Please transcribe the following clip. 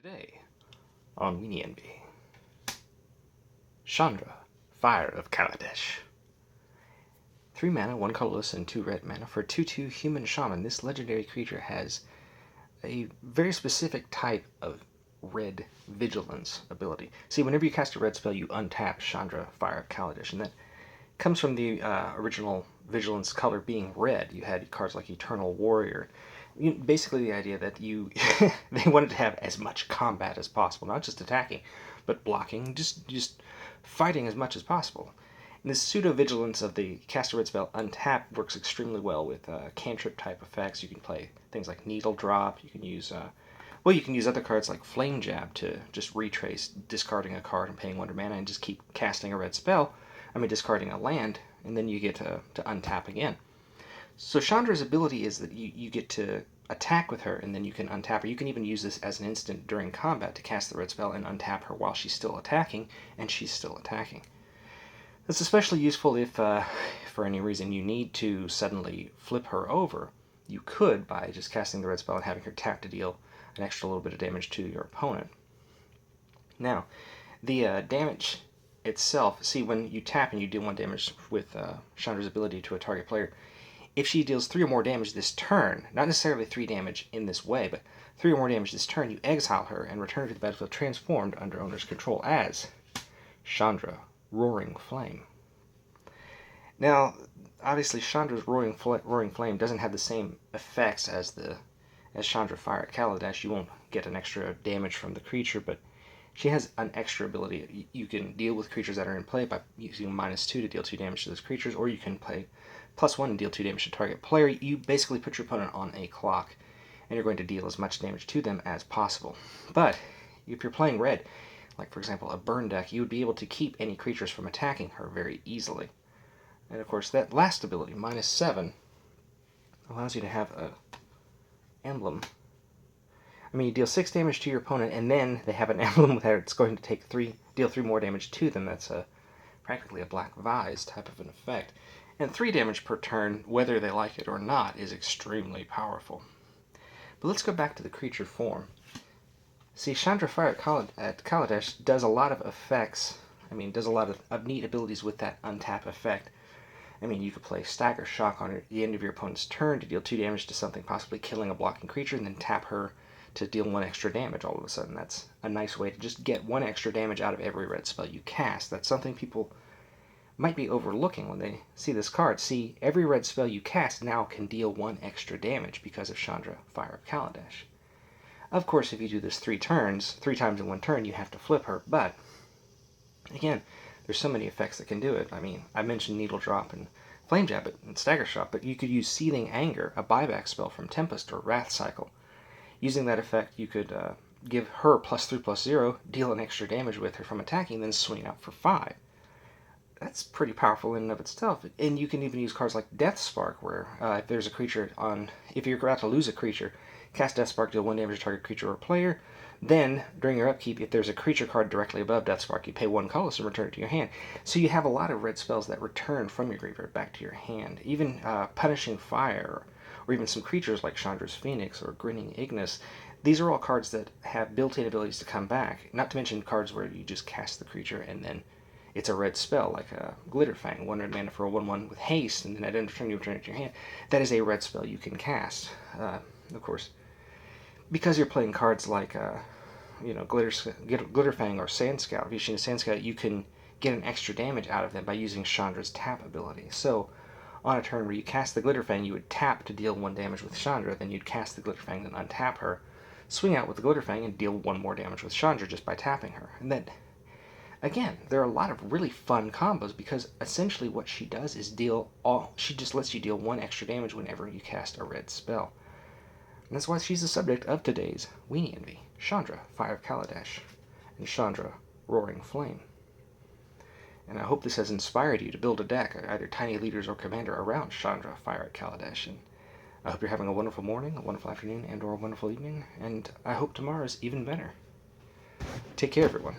Today on Weenie Envy, Chandra, Fire of Kaladesh. 3 mana, 1 colorless, and 2 red mana for 2/2 human shaman. This legendary creature has a very specific type of red vigilance ability. See, whenever you cast a red spell, you untap Chandra, Fire of Kaladesh, and that comes from the original vigilance color being red. You had cards like Eternal Warrior. Basically, the idea that they wanted to have as much combat as possible, not just attacking, but blocking, just fighting as much as possible. And this pseudo vigilance of the cast a red spell untap works extremely well with cantrip type effects. You can play things like Needle Drop. You can use you can use other cards like Flame Jab to just retrace discarding a card and paying 1 mana and just keep casting a red spell. Discarding a land, and then you get to untap again. So Chandra's ability is that you get to attack with her, and then you can untap her. You can even use this as an instant during combat to cast the red spell and untap her while she's still attacking, and she's still attacking. That's especially useful if, for any reason, you need to suddenly flip her over. You could by just casting the red spell and having her tap to deal an extra little bit of damage to your opponent. Now, the damage itself, see, when you tap and you deal 1 damage with Chandra's ability to a target player, if she deals 3 or more damage this turn, not necessarily 3 damage in this way, but 3 or more damage this turn, you exile her and return her to the battlefield transformed under owner's control as Chandra, Roaring Flame. Now, obviously, Chandra's Roaring Flame doesn't have the same effects as Chandra, Fire at Kaladesh. You won't get an extra damage from the creature, but she has an extra ability. You can deal with creatures that are in play by using -2 to deal 2 damage to those creatures, or you can play +1 and deal 2 damage to target player. You basically put your opponent on a clock, and you're going to deal as much damage to them as possible. But if you're playing red, like for example a burn deck, you would be able to keep any creatures from attacking her very easily. And of course that last ability, -7, allows you to have an emblem. You deal 6 damage to your opponent, and then they have an emblem with it's going to deal 3 more damage to them. That's practically a Black Vise type of an effect. And 3 damage per turn, whether they like it or not, is extremely powerful. But let's go back to the creature form. See, Chandra, Fire at Kaladesh does a lot of effects. Does a lot of neat abilities with that untap effect. You could play Stagger Shock on the end of your opponent's turn to deal 2 damage to something, possibly killing a blocking creature, and then tap her to deal 1 extra damage all of a sudden. That's a nice way to just get 1 extra damage out of every red spell you cast. That's something people might be overlooking when they see this card. See, every red spell you cast now can deal 1 extra damage because of Chandra, Fire of Kaladesh. Of course, if you do this 3 times in 1 turn, you have to flip her, but again, there's so many effects that can do it. I mentioned Needle Drop and Flame Jab and Stagger Shock, but you could use Seething Anger, a buyback spell from Tempest or Wrath Cycle. Using that effect, you could give her +3/+0, deal an extra damage with her from attacking, then swing out for 5. That's pretty powerful in and of itself. And you can even use cards like Death Spark, where if there's a creature if you're about to lose a creature, cast Death Spark, deal 1 damage to target creature or player. Then, during your upkeep, if there's a creature card directly above Death Spark, you pay 1 colorless and return it to your hand. So you have a lot of red spells that return from your graveyard back to your hand. Even Punishing Fire, or even some creatures like Chandra's Phoenix or Grinning Ignis. These are all cards that have built-in abilities to come back, not to mention cards where you just cast the creature and then it's a red spell, like a Glitterfang, 1 red mana for a 1/1 with haste, and then at end of turn you return it to your hand. That is a red spell you can cast. Of course, because you're playing cards like Glitterfang or Sand Scout. If you're using Sand Scout, you can get an extra damage out of them by using Chandra's tap ability. So, on a turn where you cast the Glitterfang, you would tap to deal 1 damage with Chandra, then you'd cast the Glitterfang, then untap her, swing out with the Glitterfang, and deal 1 more damage with Chandra just by tapping her. And then, again, there are a lot of really fun combos, because essentially what she does is she just lets you deal 1 extra damage whenever you cast a red spell. And that's why she's the subject of today's Weenie Envy. Chandra, Fire of Kaladesh, and Chandra, Roaring Flame. And I hope this has inspired you to build a deck, either Tiny Leaders or Commander, around Chandra, Fire at Kaladesh. And I hope you're having a wonderful morning, a wonderful afternoon, and or a wonderful evening, and I hope tomorrow is even better. Take care, everyone.